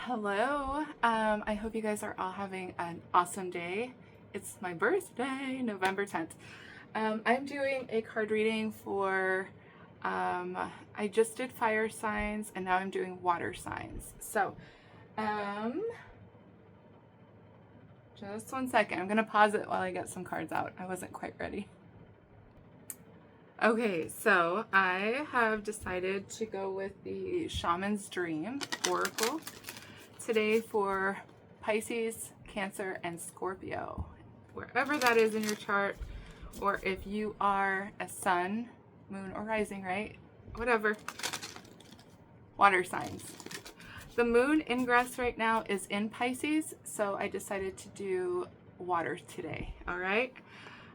Hello. I hope you guys are all having an awesome day. It's my birthday, November 10th. I'm doing a card reading for, I just did fire signs and now I'm doing water signs. So, just one second. I'm going to pause it while I get some cards out. I wasn't quite ready. Okay, so I have decided to go with the Shaman's Dream Oracle today for Pisces, Cancer, and Scorpio. Wherever that is in your chart, or if you are a sun, moon, or rising, right? Whatever. Water signs. The moon ingress right now is in Pisces, so I decided to do water today, all right?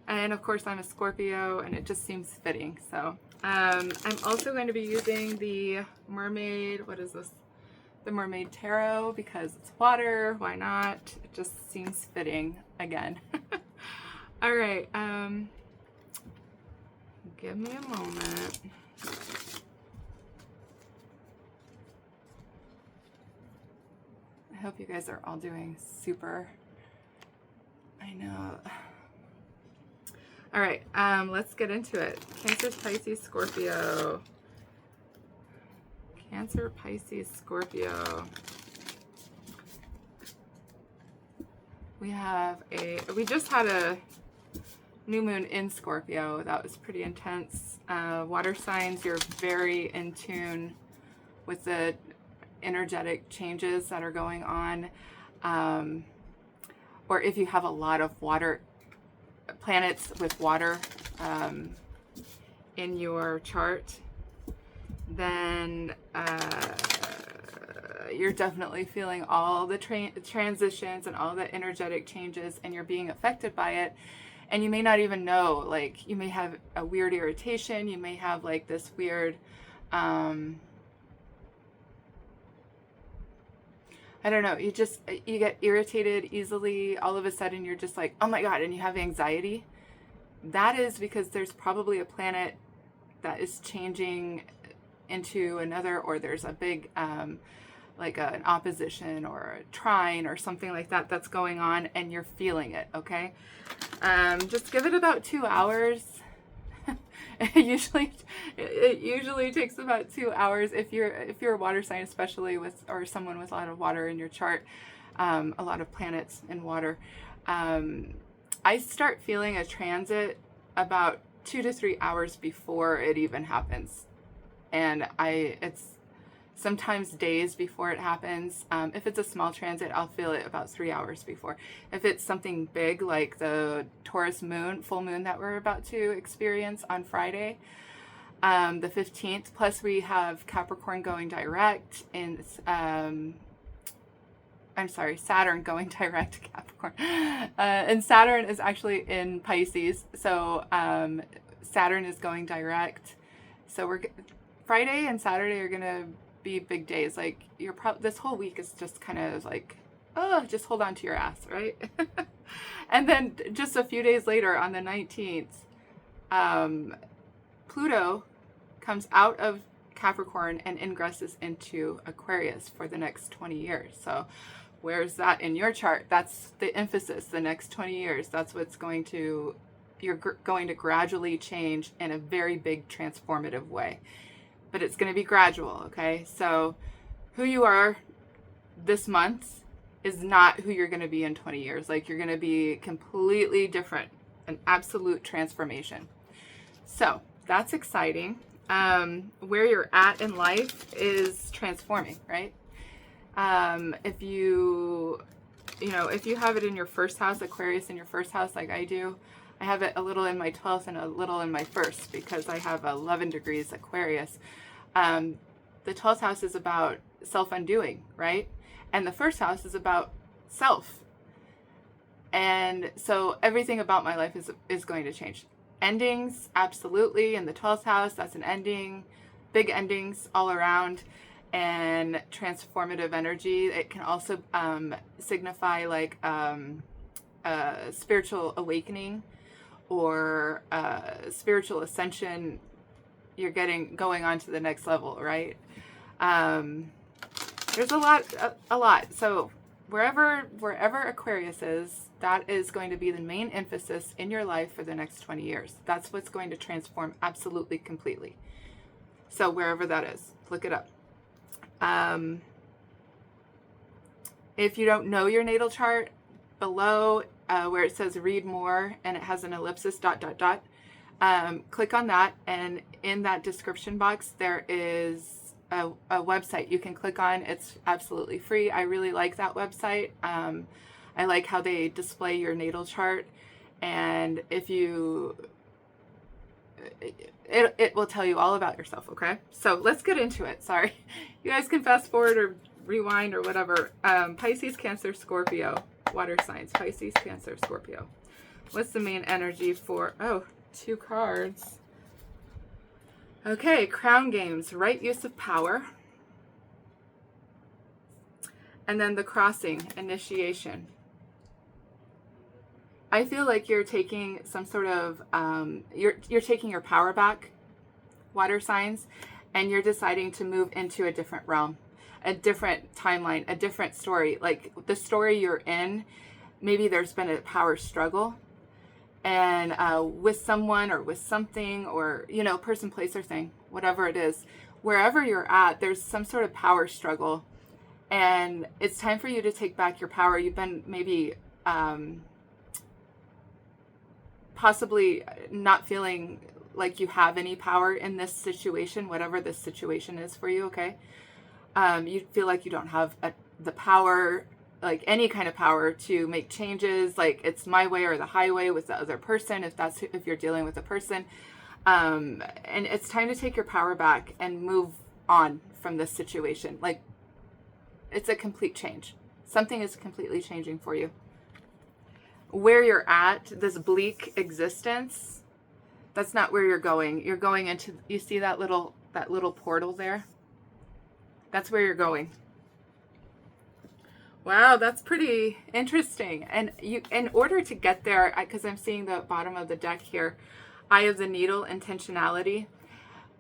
And of course I'm a Scorpio and it just seems fitting. So I'm also going to be using the Mermaid, what is this? The Mermaid Tarot, because it's water, why not? It just seems fitting again. All right, give me a moment. I hope you guys are all doing super. I know. All right, let's get into it. Cancer, Pisces, Scorpio. Cancer, Pisces, Scorpio. We just had a new moon in Scorpio. That was pretty intense. Water signs, you're very in tune with the energetic changes that are going on. Or if you have a lot of water planets with water in your chart, then you're definitely feeling all the transitions and all the energetic changes, and you're being affected by it. And you may not even know, like, you may have a weird irritation, you may have like this weird I don't know, you get irritated easily. All of a sudden you're just like, oh my God, and you have anxiety. That is because there's probably a planet that is changing into another, or there's a big, like an opposition or a trine or something like that that's going on, and you're feeling it, okay? Just give it about 2 hours. It usually takes about 2 hours if you're a water sign, especially or someone with a lot of water in your chart, a lot of planets in water. I start feeling a transit about 2 to 3 hours before it even happens, and it's sometimes days before it happens. If it's a small transit, I'll feel it about 3 hours before. If it's something big like the Taurus moon, full moon that we're about to experience on Friday, the 15th, plus we have Capricorn going direct in, I'm sorry, Saturn going direct to Capricorn. And Saturn is actually in Pisces, so Saturn is going direct. So Friday and Saturday are gonna be big days. Like this whole week is just kind of like, oh, just hold on to your ass, right? And then just a few days later, on the 19th, Pluto comes out of Capricorn and ingresses into Aquarius for the next 20 years. So where's that in your chart? That's the emphasis, the next 20 years. That's what's you're going to gradually change in a very big transformative way. But it's going to be gradual, okay? So who you are this month is not who you're going to be in 20 years. Like, you're going to be completely different, an absolute transformation. So that's exciting. Where you're at in life is transforming, right? If you have it in your first house, Aquarius in your first house, like I do, I have it a little in my 12th and a little in my first, because I have 11 degrees Aquarius. The 12th house is about self-undoing, right? And the first house is about self. And so everything about my life is going to change. Endings, absolutely. In the 12th house, that's an ending. Big endings all around. And transformative energy. It can also signify like spiritual awakening or spiritual ascension. You're going on to the next level, right? There's a lot. So wherever Aquarius is, that is going to be the main emphasis in your life for the next 20 years. That's what's going to transform absolutely completely. So wherever that is, look it up. If you don't know your natal chart, below where it says read more and it has an ellipsis ... click on that, and in that description box there is a website you can click on. It's absolutely free. I really like that website. I like how they display your natal chart, and if you it will tell you all about yourself. Okay, so let's get into it. Sorry, you guys can fast forward or rewind or whatever. Pisces, Cancer, Scorpio, water signs. Pisces, Cancer, Scorpio. What's the main energy for, oh, 2 cards. Okay, crown games, right use of power. And then the crossing, initiation. I feel like you're taking some sort of, you're taking your power back, water signs, and you're deciding to move into a different realm, a different timeline, a different story. Like the story you're in, maybe there's been a power struggle, and with someone or with something, or, you know, person, place, or thing, whatever it is, wherever you're at, there's some sort of power struggle, and it's time for you to take back your power. You've been maybe possibly not feeling like you have any power in this situation, whatever this situation is for you, okay? You feel like you don't have the power, like any kind of power to make changes, like it's my way or the highway with the other person, if you're dealing with a person. And it's time to take your power back and move on from this situation. Like it's a complete change. Something is completely changing for you. Where you're at, this bleak existence, that's not where you're going. You're going into, you see that little portal there? That's where you're going. Wow, that's pretty interesting. And you, in order to get there, because I'm seeing the bottom of the deck here, Eye of the Needle, intentionality.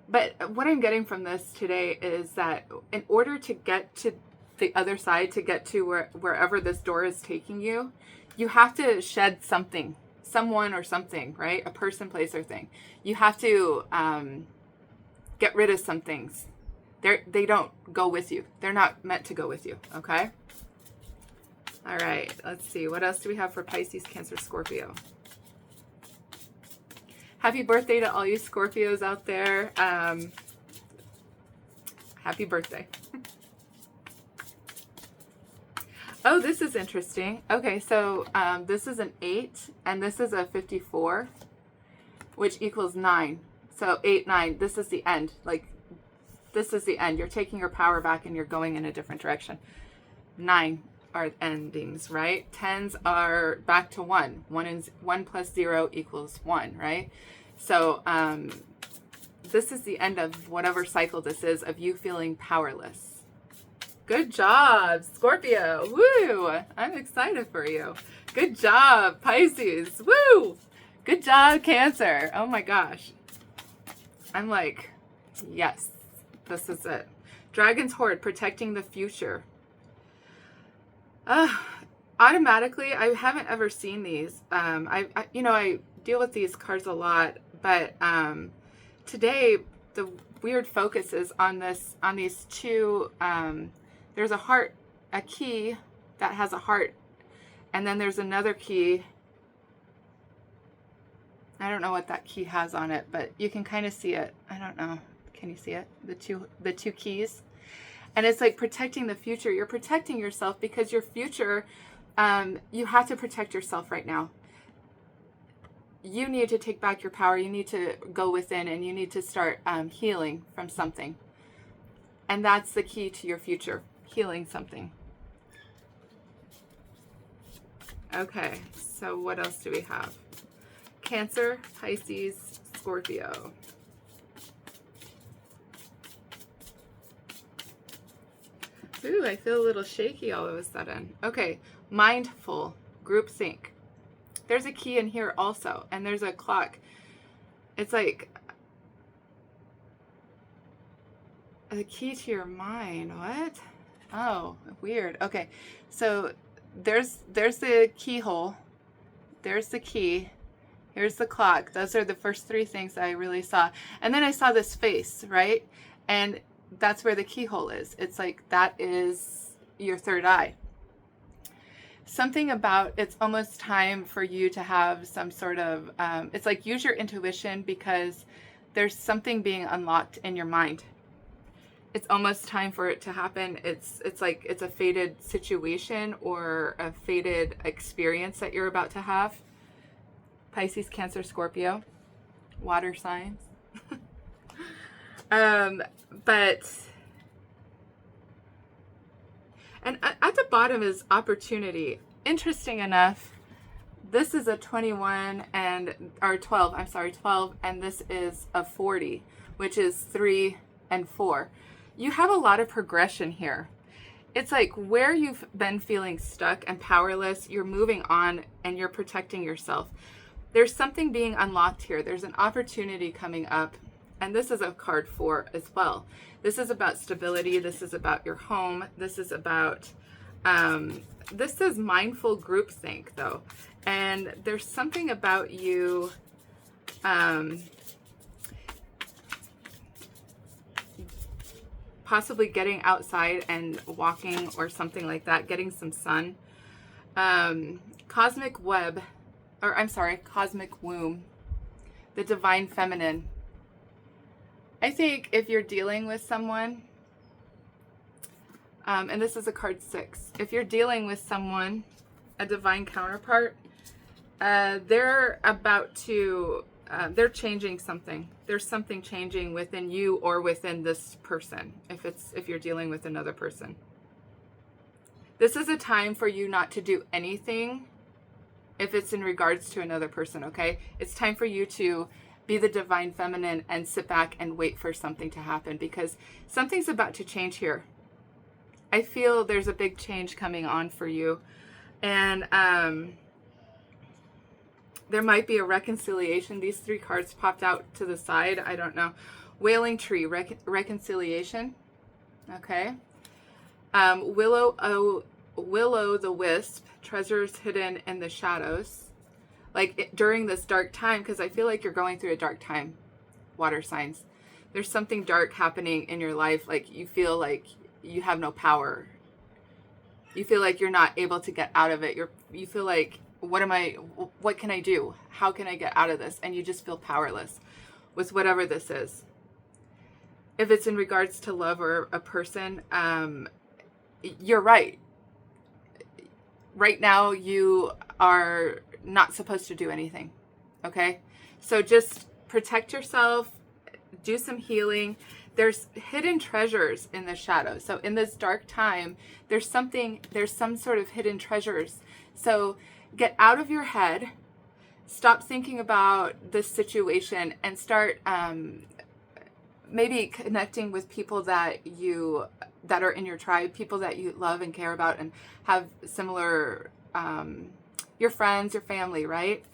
But what I'm getting from this today is that in order to get to the other side, to get to wherever this door is taking you, you have to shed something, someone or something, right? A person, place, or thing. You have to get rid of some things. They don't go with you. They're not meant to go with you, okay? All right, let's see. What else do we have for Pisces, Cancer, Scorpio? Happy birthday to all you Scorpios out there. Happy birthday. Oh, this is interesting. Okay, so this is an 8, and this is a 54, which equals 9. So 8, 9, this is the end. Like, this is the end. You're taking your power back and you're going in a different direction. 9 are endings, right? 10s are back to 1. 1 plus 0 equals 1, right? So this is the end of whatever cycle this is of you feeling powerless. Good job, Scorpio. Woo! I'm excited for you. Good job, Pisces. Woo! Good job, Cancer. Oh my gosh. I'm like, yes, this is it. Dragon's Horde, protecting the future. Automatically, I haven't ever seen these. I deal with these cards a lot, but today the weird focus is on these two. There's a heart, a key that has a heart, and then there's another key. I don't know what that key has on it, but you can kind of see it. I don't know. Can you see it? The two keys. And it's like protecting the future. You're protecting yourself because your future, you have to protect yourself right now. You need to take back your power. You need to go within, and you need to start healing from something. And that's the key to your future, healing something. Okay, so what else do we have? Cancer, Pisces, Scorpio. Ooh, I feel a little shaky all of a sudden. Okay, mindful, groupthink. There's a key in here also, and there's a clock. It's like the key to your mind. What? Oh, weird. Okay. So there's the keyhole. There's the key. Here's the clock. Those are the first three things I really saw. And then I saw this face, right? And that's where the keyhole is. It's like that is your third eye. Something about it's almost time for you to have some sort of, it's like use your intuition because there's something being unlocked in your mind. It's almost time for it to happen. It's like it's a fated situation or a fated experience that you're about to have. Pisces, Cancer, Scorpio, water signs. But, and at the bottom is opportunity. Interesting enough, this is a 21 or 12, I'm sorry, 12, and this is a 40, which is 3 and 4. You have a lot of progression here. It's like where you've been feeling stuck and powerless, you're moving on and you're protecting yourself. There's something being unlocked here. There's an opportunity coming up. And this is a card 4 as well. This is about stability. This is about your home. This is about, this is mindful groupthink though. And there's something about you, possibly getting outside and walking or something like that, getting some sun. Cosmic web. Or I'm sorry, cosmic womb, the divine feminine. I think if you're dealing with someone, and this is a card 6, if you're dealing with someone, a divine counterpart, they're about to, they're changing something. There's something changing within you or within this person, if you're dealing with another person. This is a time for you not to do anything if it's in regards to another person, okay? It's time for you to be the divine feminine and sit back and wait for something to happen because something's about to change here. I feel there's a big change coming on for you. And there might be a reconciliation. These 3 cards popped out to the side. I don't know. Wailing tree, reconciliation. Okay. Willow the wisp, treasures hidden in the shadows. Like during this dark time, because I feel like you're going through a dark time, water signs. There's something dark happening in your life. Like you feel like you have no power. You feel like you're not able to get out of it. You feel like, what can I do? How can I get out of this? And you just feel powerless with whatever this is. If it's in regards to love or a person, you're right. Right now, you are not supposed to do anything, okay? So just protect yourself, do some healing. There's hidden treasures in the shadows. So in this dark time, there's some sort of hidden treasures. So get out of your head, stop thinking about this situation, and start maybe connecting with people that are in your tribe, people that you love and care about and have similar, your friends, your family, right?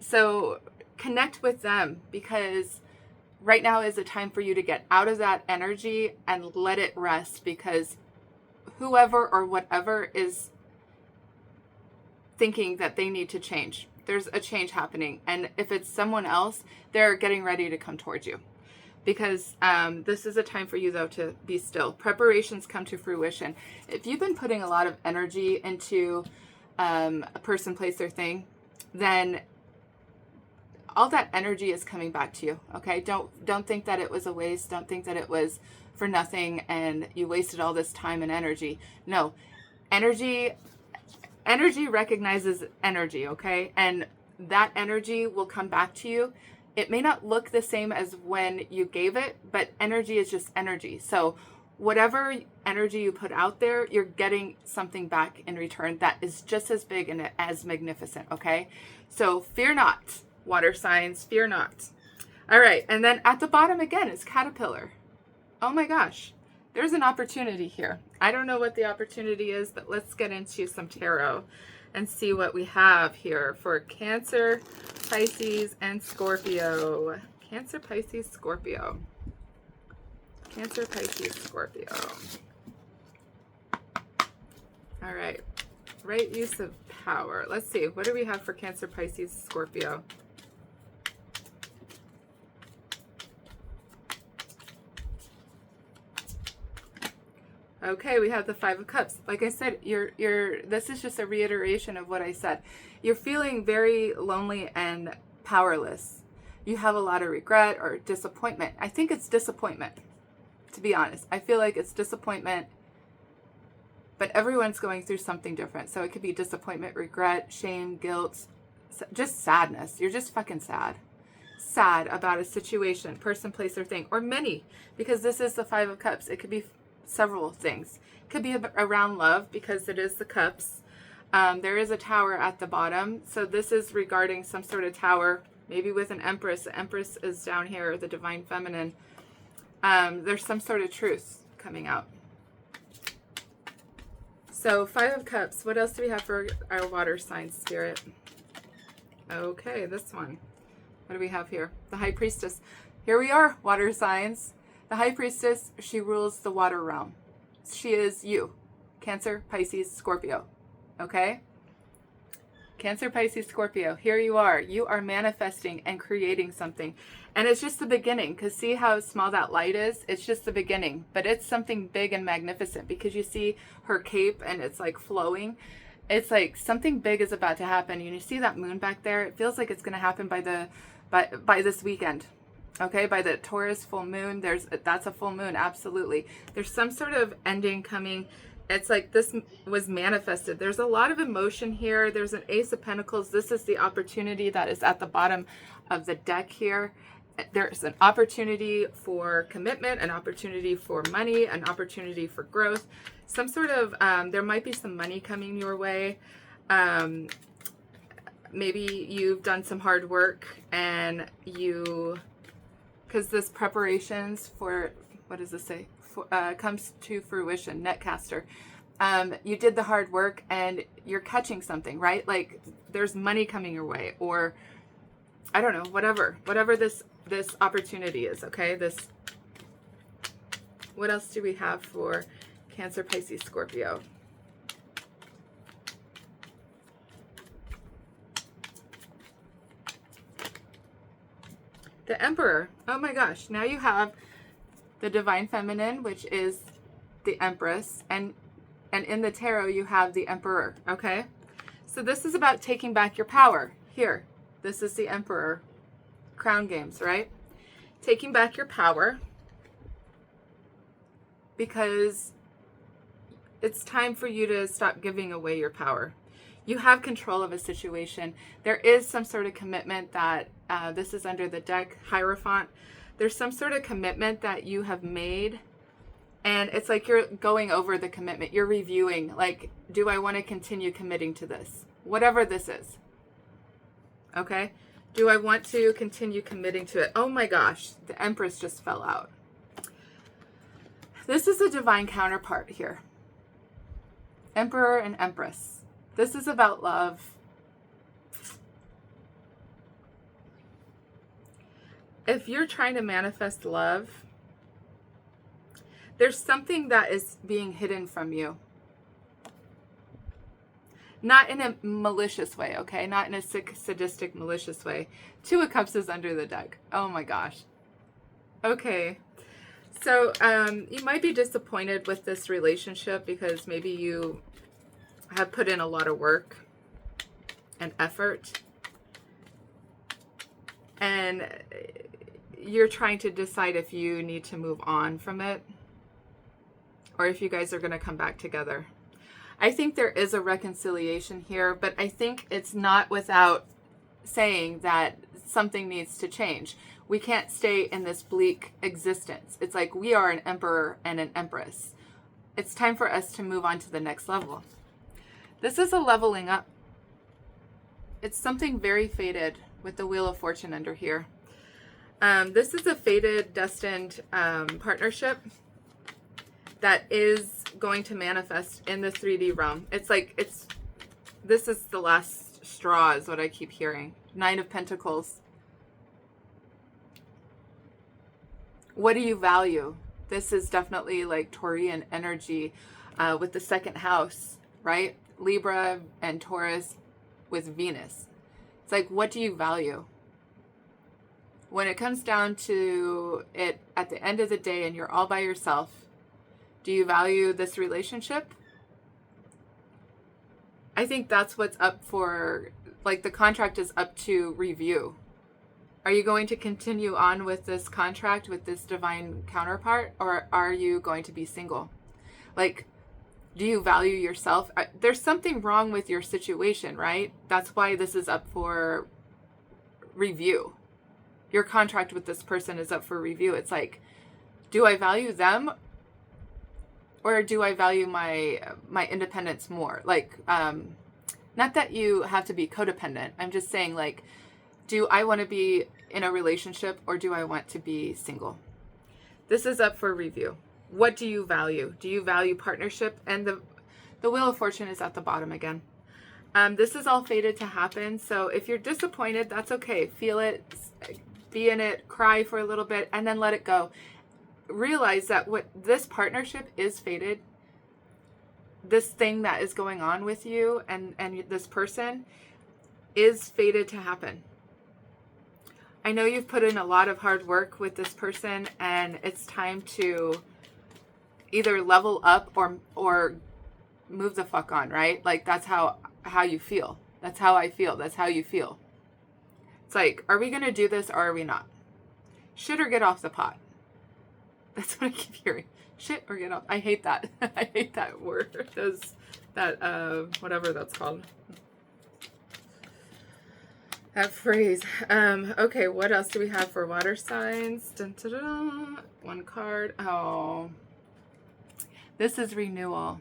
So connect with them because right now is a time for you to get out of that energy and let it rest because whoever or whatever is thinking that they need to change, there's a change happening. And if it's someone else, they're getting ready to come towards you. Because this is a time for you, though, to be still. Preparations come to fruition. If you've been putting a lot of energy into a person, place, or thing, then all that energy is coming back to you, okay? Don't think that it was a waste. Don't think that it was for nothing and you wasted all this time and energy. No, energy recognizes energy, okay? And that energy will come back to you. It may not look the same as when you gave it, but energy is just energy. So whatever energy you put out there, you're getting something back in return that is just as big and as magnificent, okay? So fear not, water signs, fear not. All right, and then at the bottom again is caterpillar. Oh my gosh, there's an opportunity here. I don't know what the opportunity is, but let's get into some tarot and see what we have here for Cancer, Pisces, and Scorpio. Cancer, Pisces, Scorpio. Cancer, Pisces, Scorpio. All right. Right use of power. Let's see. What do we have for Cancer, Pisces, Scorpio? Okay, we have the Five of Cups. Like I said, this is just a reiteration of what I said. You're feeling very lonely and powerless. You have a lot of regret or disappointment. I think it's disappointment, to be honest. I feel like it's disappointment, but everyone's going through something different. So it could be disappointment, regret, shame, guilt, just sadness. You're just fucking sad. Sad about a situation, person, place, or thing, or many, because this is the Five of Cups. It could be several things. It could be around love, because it is the cups. There is a tower at the bottom. So this is regarding some sort of tower, maybe with an empress. The empress is down here, the divine feminine. There's some sort of truth coming out. So Five of Cups. What else do we have for our water sign spirit? Okay, this one. What do we have here? The High Priestess. Here we are, water signs. The High Priestess, she rules the water realm. She is you. Cancer, Pisces, Scorpio. Okay? Cancer, Pisces, Scorpio. Here you are. You are manifesting and creating something. And it's just the beginning, because see how small that light is? It's just the beginning. But it's something big and magnificent, because you see her cape and it's like flowing. It's like something big is about to happen. And you see that moon back there? It feels like it's going to happen by this weekend. Okay, by the Taurus full moon. That's a full moon, absolutely. There's some sort of ending coming. It's like this was manifested. There's a lot of emotion here. There's an Ace of Pentacles. This is the opportunity that is at the bottom of the deck here. There's an opportunity for commitment, an opportunity for money, an opportunity for growth. Some sort of, there might be some money coming your way. Maybe you've done some hard work and because this preparations for, what does this say? Comes to fruition, netcaster. You did the hard work and you're catching something, right? Like there's money coming your way, or I don't know, whatever this opportunity is. Okay. What else do we have for Cancer, Pisces, Scorpio? The Emperor. Oh my gosh. Now you have the Divine Feminine, which is the Empress. And in the Tarot, you have the Emperor. Okay. So this is about taking back your power. Here. This is the Emperor. Crown Games, right? Taking back your power. Because it's time for you to stop giving away your power. You have control of a situation. There is some sort of commitment that, this is under the deck, Hierophant. There's some sort of commitment that you have made. And it's like you're going over the commitment. You're reviewing, like, do I want to continue committing to this? Whatever this is. Okay? Do I want to continue committing to it? Oh my gosh, the Empress just fell out. This is a divine counterpart here. Emperor and Empress. This is about love. If you're trying to manifest love, there's something that is being hidden from you. Not in a malicious way, okay? Not in a sick, sadistic, malicious way. Two of Cups is under the deck. Oh my gosh. Okay. So you might be disappointed with this relationship because maybe you have put in a lot of work and effort. And you're trying to decide if you need to move on from it or if you guys are going to come back together. I think there is a reconciliation here, but I think it's not without saying that something needs to change. We can't stay in this bleak existence. It's like we are an emperor and an empress. It's time for us to move on to the next level. This is a leveling up. It's something very fated with the Wheel of Fortune under here. This is a fated, destined partnership that is going to manifest in the 3D realm. It's like, this is the last straw is what I keep hearing. Nine of Pentacles. What do you value? This is definitely like Taurian energy with the second house. right? Libra and Taurus with Venus. It's like, what do you value? When it comes down to it at the end of the day and you're all by yourself, do you value this relationship? I think that's what's up for, like, the contract is up to review. Are you going to continue on with this contract with this divine counterpart, or are you going to be single? Like, do you value yourself? There's something wrong with your situation, right? That's why this is up for review. Your contract with this person is up for review. It's like, do I value them, or do I value my independence more? Like, not that you have to be codependent. I'm just saying, like, do I want to be in a relationship, or do I want to be single? This is up for review. What do you value? Do you value partnership? And the Wheel of Fortune is at the bottom again. This is all fated to happen. So if you're disappointed, that's okay. Feel it, be in it, cry for a little bit, and then let it go. Realize that what this partnership is fated, this thing that is going on with you and this person is fated to happen. I know you've put in a lot of hard work with this person, and it's time to either level up or move the fuck on, right? Like, that's how you feel. That's how I feel. That's how you feel. It's like, are we going to do this or are we not? Shit or get off the pot. That's what I keep hearing. Shit or get off. I hate that. I hate that word. Whatever that's called. That phrase. Okay, what else do we have for water signs? Dun, dun, dun, dun. One card. Oh. This is renewal.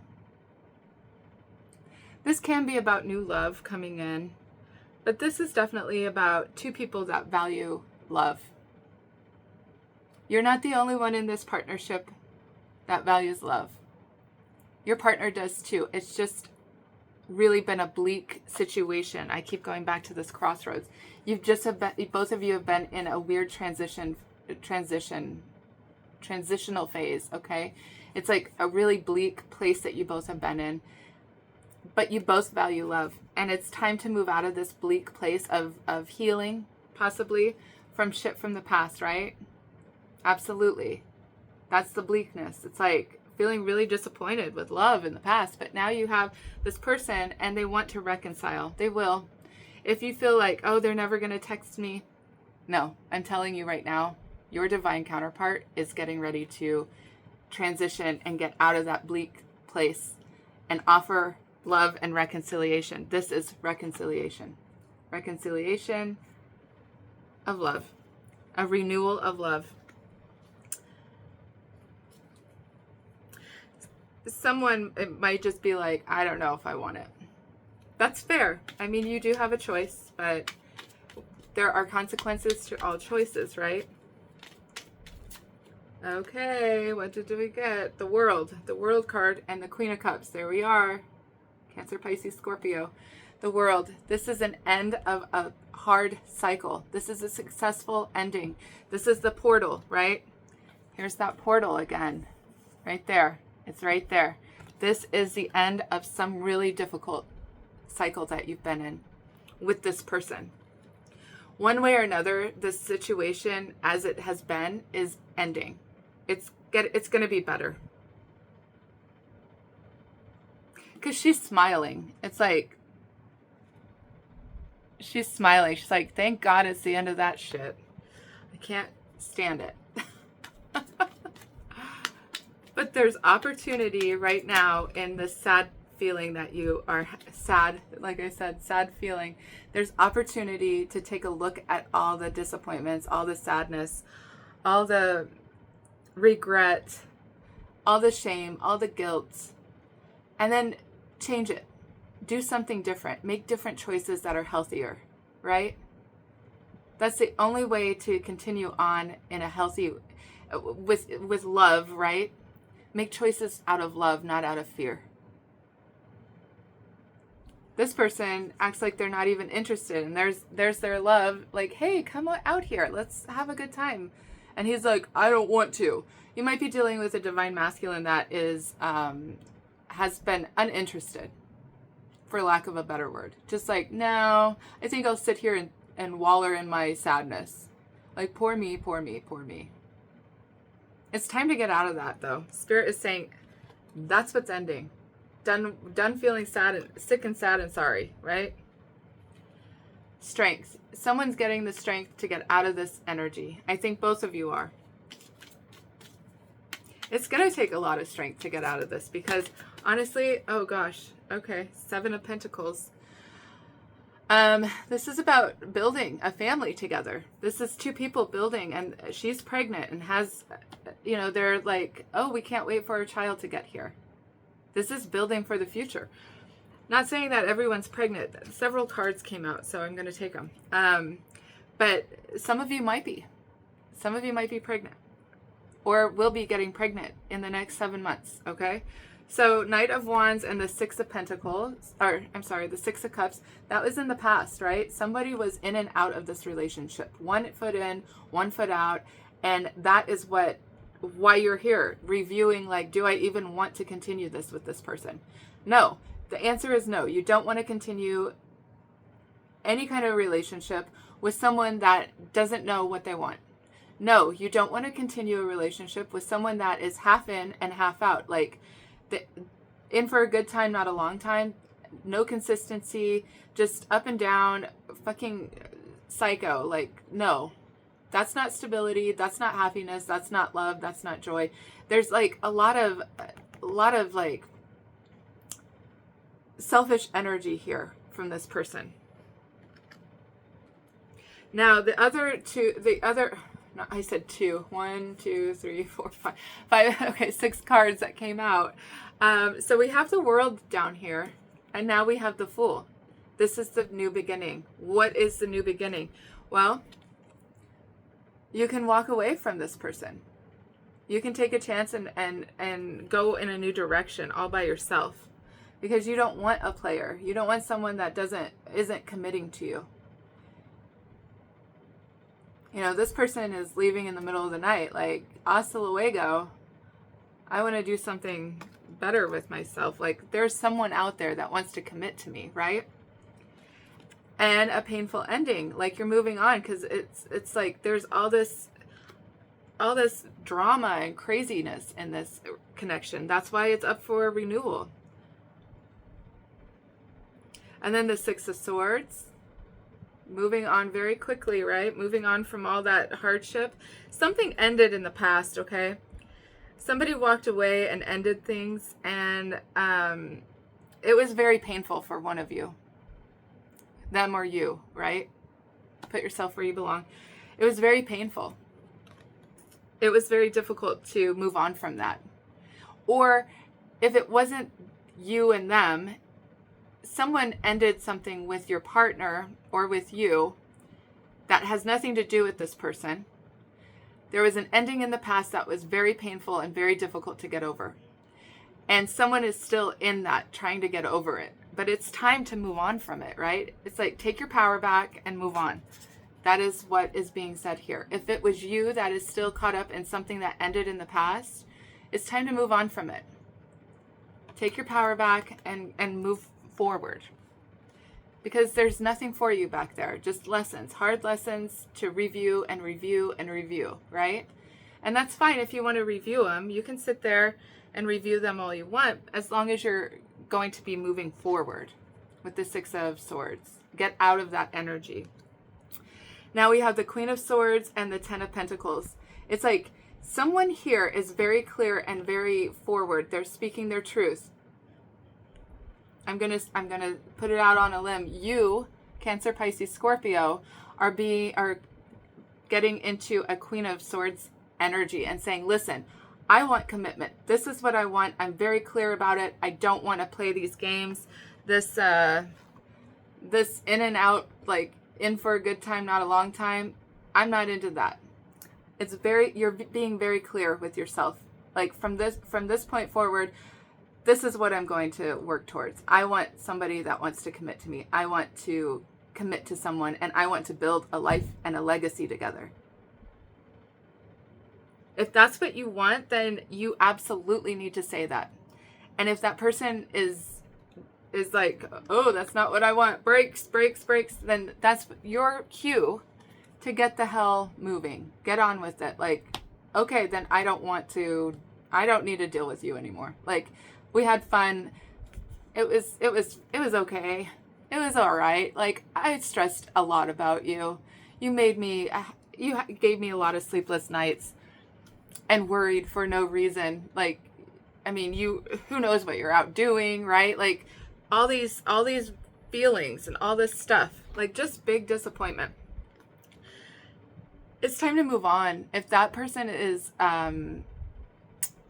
This can be about new love coming in, but this is definitely about two people that value love. You're not the only one in this partnership that values love. Your partner does too. It's just really been a bleak situation. I keep going back to this crossroads. Both of you have been in a weird transitional phase, okay? It's like a really bleak place that you both have been in, but you both value love, and it's time to move out of this bleak place of healing, possibly from shit from the past, right? Absolutely. That's the bleakness. It's like feeling really disappointed with love in the past, but now you have this person and they want to reconcile. They will. If you feel like, oh, they're never going to text me. No, I'm telling you right now, your divine counterpart is getting ready to transition and get out of that bleak place and offer love and reconciliation. This is reconciliation. Reconciliation of love. A renewal of love. Someone, it might just be like, I don't know if I want it. That's fair. I mean, you do have a choice, but there are consequences to all choices, right? Okay, what did we get? The World card, and the Queen of Cups. There we are. Cancer, Pisces, Scorpio. The World. This is an end of a hard cycle. This is a successful ending. This is the portal, right? Here's that portal again. Right there. It's right there. This is the end of some really difficult cycle that you've been in with this person. One way or another, this situation as it has been is ending. It's going to be better. Because she's smiling. It's like, she's smiling. She's like, thank God it's the end of that shit. I can't stand it. But there's opportunity right now in the sad feeling that you are sad. Like I said, sad feeling. There's opportunity to take a look at all the disappointments, all the sadness, all the regret, all the shame, all the guilt, and then change it. Do something different. Make different choices that are healthier, right? That's the only way to continue on in a healthy, with love, right? Make choices out of love, not out of fear. This person acts like they're not even interested, and there's their love, like, hey, come out here, let's have a good time. And he's like, I don't want to. You might be dealing with a divine masculine that is has been uninterested. for lack of a better word. Just like, no, I think I'll sit here and waller in my sadness. Like, poor me, poor me, poor me. It's time to get out of that, though. Spirit is saying, that's what's ending. Done feeling sad and sick and sad and sorry, right? Strength. Someone's getting the strength to get out of this energy. I think both of you are. It's going to take a lot of strength to get out of this because honestly, oh gosh, okay, 7 of Pentacles. This is about building a family together. This is 2 people building, and she's pregnant and has, you know, they're like, oh, we can't wait for our child to get here. This is building for the future. Not saying that everyone's pregnant. Several cards came out, so I'm going to take them. But some of you might be. Some of you might be pregnant or will be getting pregnant in the next 7 months, okay? So Knight of Wands and the 6 of Pentacles, or I'm sorry, the 6 of Cups, that was in the past, right? Somebody was in and out of this relationship. 1 foot in, 1 foot out, and that is why you're here, reviewing, like, do I even want to continue this with this person? No. The answer is no. You don't want to continue any kind of relationship with someone that doesn't know what they want. No, you don't want to continue a relationship with someone that is half in and half out. Like, in for a good time, not a long time. No consistency, just up and down, fucking psycho. Like, no. That's not stability. That's not happiness. That's not love. That's not joy. There's like a lot of like selfish energy here from this person. Now the other two, no, I said 2, 1, 2, 3, 4, 5, okay, 6 cards that came out. So we have the World down here, and now we have the Fool. This is the new beginning. What is the new beginning? Well, you can walk away from this person. You can take a chance and go in a new direction all by yourself, because you don't want a player. You don't want someone that isn't committing to you. You know, this person is leaving in the middle of the night, like, hasta luego. I want to do something better with myself. Like, there's someone out there that wants to commit to me, right? And a painful ending, like you're moving on, because it's like there's all this drama and craziness in this connection. That's why it's up for renewal. And then the 6 of Swords. Moving on very quickly, right? Moving on from all that hardship. Something ended in the past, okay? Somebody walked away and ended things, and it was very painful for one of you. Them or you, right? Put yourself where you belong. It was very painful. It was very difficult to move on from that. Or if it wasn't you and them, someone ended something with your partner or with you that has nothing to do with this person. There was an ending in the past that was very painful and very difficult to get over. And someone is still in that, trying to get over it. But it's time to move on from it, right? It's like, take your power back and move on. That is what is being said here. If it was you that is still caught up in something that ended in the past, it's time to move on from it. Take your power back and move forward. Because there's nothing for you back there. Just lessons, hard lessons to review and review and review, right? And that's fine if you want to review them. You can sit there and review them all you want, as long as you're going to be moving forward with the 6 of Swords. Get out of that energy. Now we have the Queen of Swords and the 10 of Pentacles. It's like someone here is very clear and very forward. They're speaking their truth. I'm gonna put it out on a limb. You, Cancer, Pisces, Scorpio, are getting into a Queen of Swords energy and saying, listen, I want commitment. This is what I want. I'm very clear about it. I don't want to play these games. This in and out, like in for a good time, not a long time. I'm not into that. You're being very clear with yourself. Like from this point forward, this is what I'm going to work towards. I want somebody that wants to commit to me. I want to commit to someone, and I want to build a life and a legacy together. If that's what you want, then you absolutely need to say that. And if that person is is like, oh, that's not what I want, brakes, brakes, brakes, then that's your cue to get the hell moving. Get on with it. Like, okay, then I don't need to deal with you anymore. Like, we had fun. It was okay. It was all right. Like, I stressed a lot about you. You gave me a lot of sleepless nights and worried for no reason. Like, I mean, who knows what you're out doing, right? Like, all these feelings and all this stuff, like, just big disappointment. It's time to move on. If that person is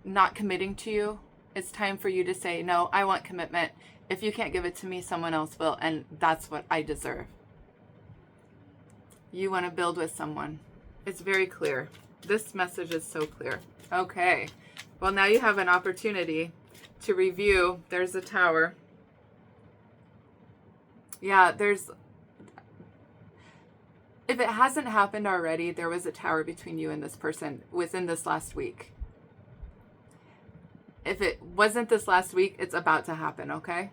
not committing to you, it's time for you to say, no, I want commitment. If you can't give it to me, someone else will, and that's what I deserve. You want to build with someone. It's very clear. This message is so clear. Okay. Well, now you have an opportunity to review. There's a tower. Yeah, if it hasn't happened already, there was a tower between you and this person within this last week. If it wasn't this last week, it's about to happen, okay?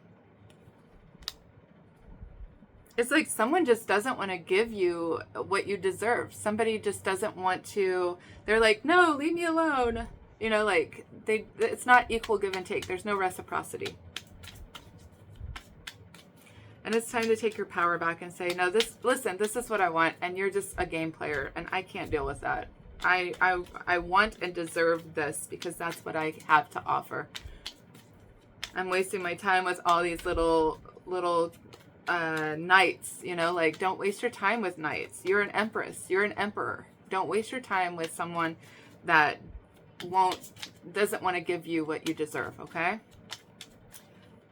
It's like someone just doesn't want to give you what you deserve. Somebody just doesn't want to, they're like, no, leave me alone. You know, like, it's not equal give and take. There's no reciprocity. And it's time to take your power back and say, no, this is what I want. And you're just a game player and I can't deal with that. I want and deserve this because that's what I have to offer. I'm wasting my time with all these little knights, you know, like, don't waste your time with knights. You're an empress. You're an emperor. Don't waste your time with someone that doesn't want to give you what you deserve. Okay.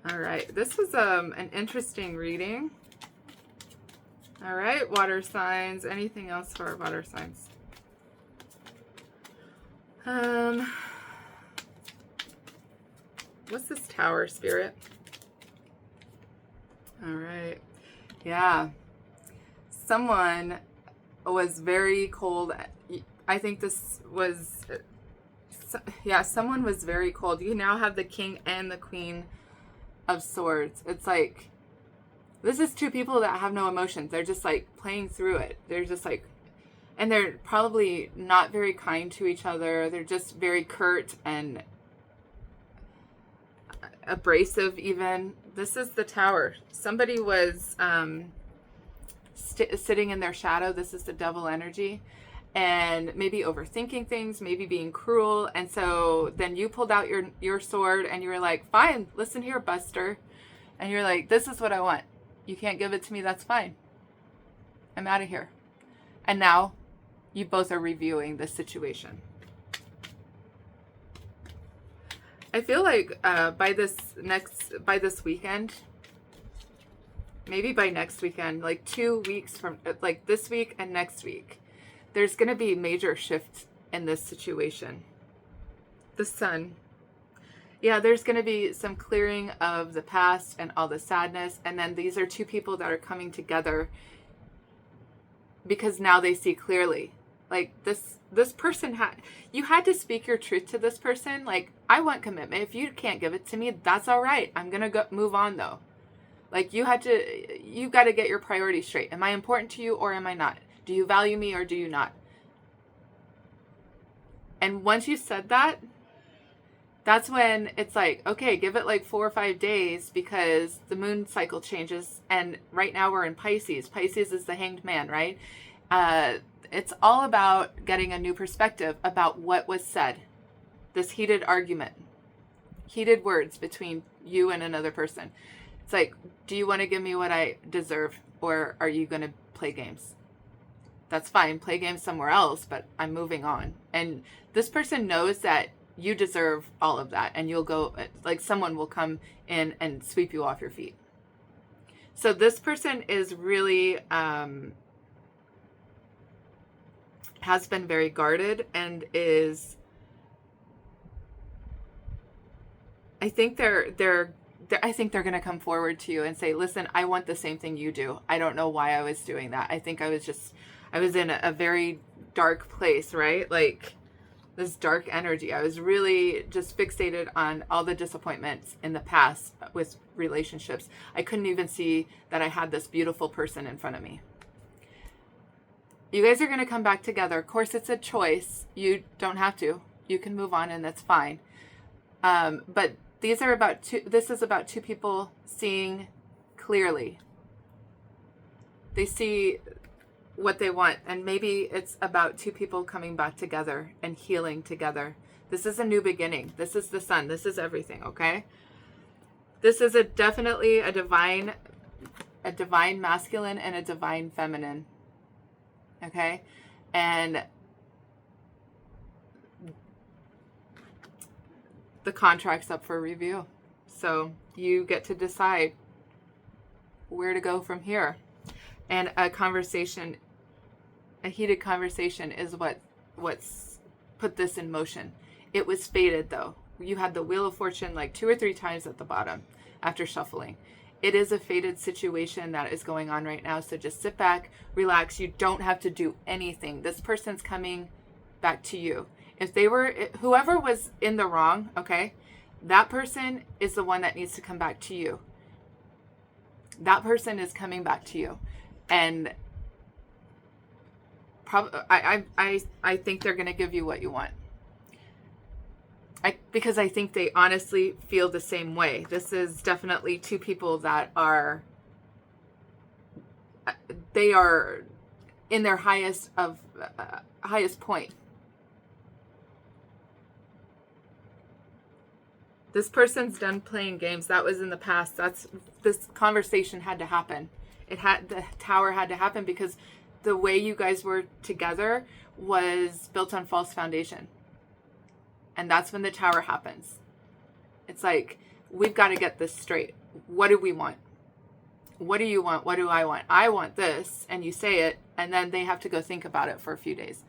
All right. This was an interesting reading. All right. Water signs. Anything else for our water signs? What's this tower, Spirit? All right. Yeah. Someone was very cold. I think this was, yeah, someone was very cold. You now have the King and the Queen of Swords. It's like, this is two people that have no emotions. They're just like playing through it. They're just like, and they're probably not very kind to each other. They're just very curt and abrasive even. This is the tower. Somebody was sitting in their shadow. This is the devil energy. And maybe overthinking things, maybe being cruel. And so then you pulled out your sword and you were like, fine, listen here, Buster. And you're like, this is what I want. You can't give it to me. That's fine. I'm out of here. And now you both are reviewing the situation. I feel like by this weekend, maybe by next weekend, like 2 weeks from, like this week and next week, there's going to be major shifts in this situation. The Sun. Yeah, there's going to be some clearing of the past and all the sadness. And then these are two people that are coming together because now they see clearly. Like, this person you had to speak your truth to this person. Like, I want commitment. If you can't give it to me, that's all right. I'm going to move on though. Like, you got to get your priorities straight. Am I important to you or am I not? Do you value me or do you not? And once you said that, that's when it's like, okay, give it like 4 or 5 days because the moon cycle changes. And right now we're in Pisces. Pisces is the hanged man, right? It's all about getting a new perspective about what was said. This heated argument, heated words between you and another person. It's like, do you want to give me what I deserve or are you going to play games? That's fine. Play games somewhere else, but I'm moving on. And this person knows that you deserve all of that. And you'll go, like, someone will come in and sweep you off your feet. So this person is really, has been very guarded and is, I think they're going to come forward to you and say, listen, I want the same thing you do. I don't know why I was doing that. I think I was in a very dark place, right? Like, this dark energy. I was really just fixated on all the disappointments in the past with relationships. I couldn't even see that I had this beautiful person in front of me. You guys are going to come back together. Of course, it's a choice. You don't have to. You can move on, and that's fine. But this is about two people seeing clearly. They see what they want, and maybe it's about two people coming back together and healing together. This is a new beginning. This is the sun. This is everything, okay? This is definitely a divine masculine and a divine feminine, okay? And the contract's up for review. So you get to decide where to go from here. And a heated conversation is what's put this in motion. It was fated, though. You had the Wheel of Fortune like 2 or 3 times at the bottom after shuffling. It is a fated situation that is going on right now. So just sit back, relax. You don't have to do anything. This person's coming back to you. Whoever was in the wrong, okay, that person is the one that needs to come back to you. That person is coming back to you. And I think they're going to give you what you want. Because I think they honestly feel the same way. This is definitely two people that they are in their highest point. This person's done playing games. That was in the past. This conversation had to happen. The tower had to happen because the way you guys were together was built on false foundation. And that's when the tower happens. It's like, we've got to get this straight. What do we want? What do you want? What do I want? I want this. And you say it, and then they have to go think about it for a few days.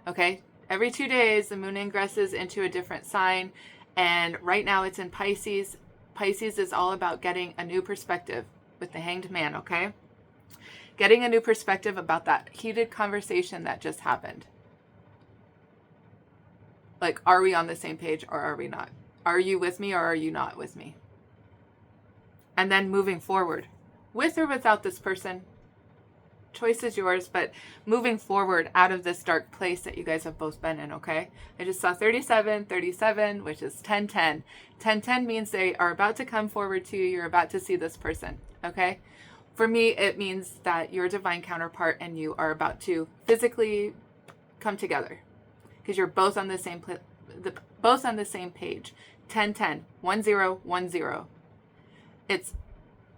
Okay? Every 2 days, the moon ingresses into a different sign. And right now it's in Pisces. Pisces is all about getting a new perspective with the Hanged Man, okay? Getting a new perspective about that heated conversation that just happened. Like, are we on the same page or are we not? Are you with me or are you not with me? And then moving forward, with or without this person, choice is yours, but moving forward out of this dark place that you guys have both been in, okay? I just saw 37, which is 1010. 1010 means they are about to come forward to you. You're about to see this person, okay? For me, it means that your divine counterpart and you are about to physically come together because you're both on the same page. 1010, 1010. It's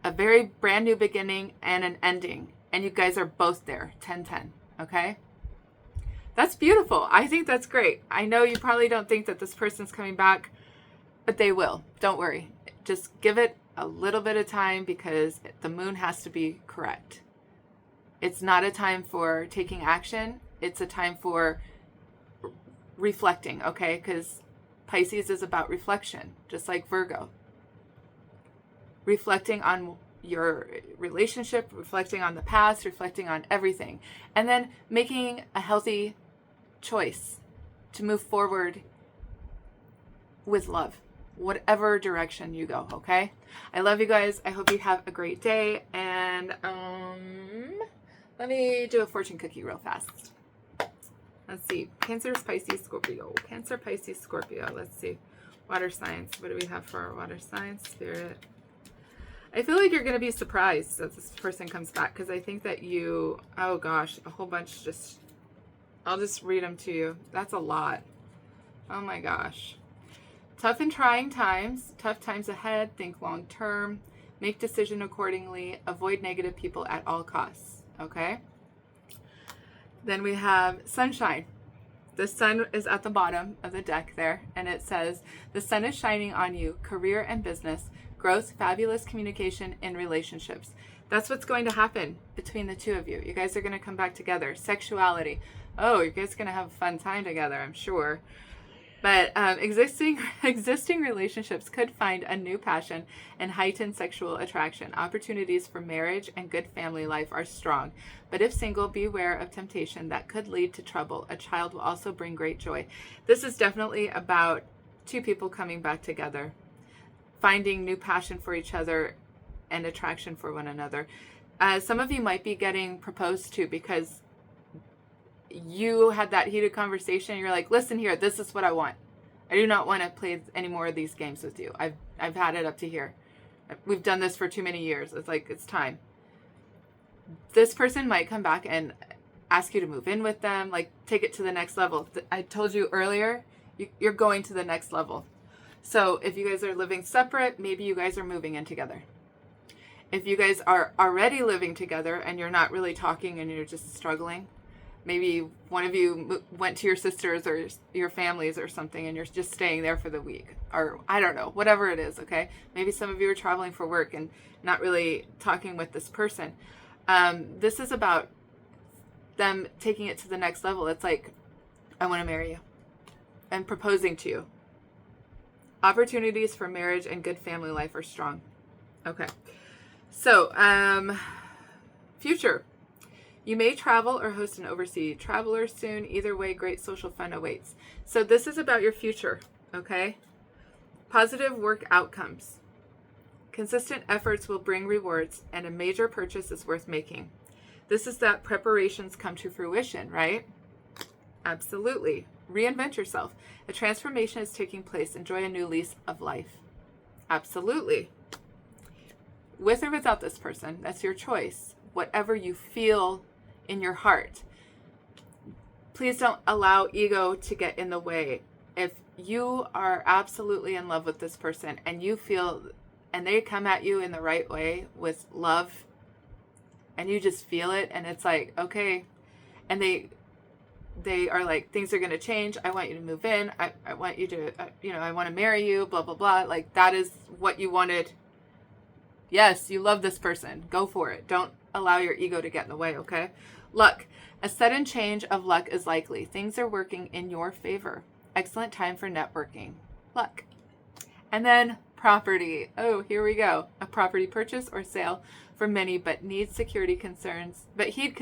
a very brand new beginning and an ending. And you guys are both there, 1010, okay? That's beautiful. I think that's great. I know you probably don't think that this person's coming back, but they will. Don't worry. Just give it a little bit of time because the moon has to be correct. It's not a time for taking action. It's a time for reflecting, okay? Because Pisces is about reflection, just like Virgo. Reflecting on your relationship, reflecting on the past, reflecting on everything, and then making a healthy choice to move forward with love, whatever direction you go, okay? I love you guys. I hope you have a great day, and let me do a fortune cookie real fast. Let's see. Cancer, Pisces, Scorpio. Cancer, Pisces, Scorpio. Let's see. Water signs. What do we have for our water signs? Spirit. I feel like you're going to be surprised that this person comes back because I think that oh gosh, a whole bunch I'll just read them to you. That's a lot. Oh my gosh. Tough and trying times, tough times ahead, think long term, make decision accordingly, avoid negative people at all costs, okay? Then we have sunshine. The sun is at the bottom of the deck there, and it says, the sun is shining on you, career and business, growth, fabulous communication in relationships. That's what's going to happen between the two of you. You guys are going to come back together. Sexuality. Oh, you guys are going to have a fun time together, I'm sure. But existing relationships could find a new passion and heightened sexual attraction. Opportunities for marriage and good family life are strong. But if single, beware of temptation that could lead to trouble. A child will also bring great joy. This is definitely about two people coming back together, finding new passion for each other and attraction for one another. Some of you might be getting proposed to because you had that heated conversation. You're like, listen here, this is what I want. I do not want to play any more of these games with you. I've had it up to here. We've done this for too many years. It's like, it's time. This person might come back and ask you to move in with them, like take it to the next level. I told you earlier, you're going to the next level. So if you guys are living separate, maybe you guys are moving in together. If you guys are already living together and you're not really talking and you're just struggling, maybe one of you went to your sisters or your families or something and you're just staying there for the week, or I don't know, whatever it is, okay? Maybe some of you are traveling for work and not really talking with this person. This is about them taking it to the next level. It's like, I want to marry you and proposing to you. Opportunities for marriage and good family life are strong. Okay. So, future. You may travel or host an overseas traveler soon. Either way, great social fun awaits. So this is about your future, okay? Positive work outcomes. Consistent efforts will bring rewards, and a major purchase is worth making. This is that preparations come to fruition, right? Absolutely. Reinvent yourself. A transformation is taking place. Enjoy a new lease of life. Absolutely. With or without this person, that's your choice. Whatever you feel in your heart. Please don't allow ego to get in the way. If you are absolutely in love with this person and you feel, and they come at you in the right way with love, and you just feel it, and it's like, okay, and they are like, things are going to change. I want you to move in. I want you to, I want to marry you, blah, blah, blah. Like, that is what you wanted. Yes, you love this person. Go for it. Don't allow your ego to get in the way, okay? Luck. A sudden change of luck is likely. Things are working in your favor. Excellent time for networking. Luck. And then property. Oh, here we go. A property purchase or sale for many, but needs security concerns. But heed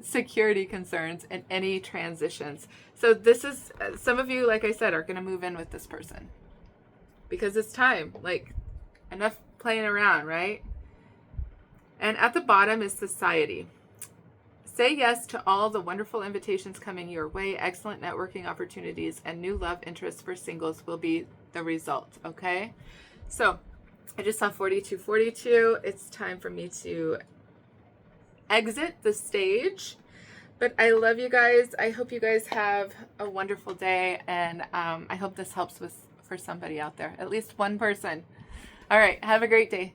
security concerns in any transitions. So this is, some of you, like I said, are going to move in with this person. Because it's time. Like, enough playing around, right? And at the bottom is society. Say yes to all the wonderful invitations coming your way. Excellent networking opportunities and new love interests for singles will be the result, okay? So, I just saw 4242. It's time for me to exit the stage. But I love you guys. I hope you guys have a wonderful day. And I hope this helps for somebody out there. At least one person. All right. Have a great day.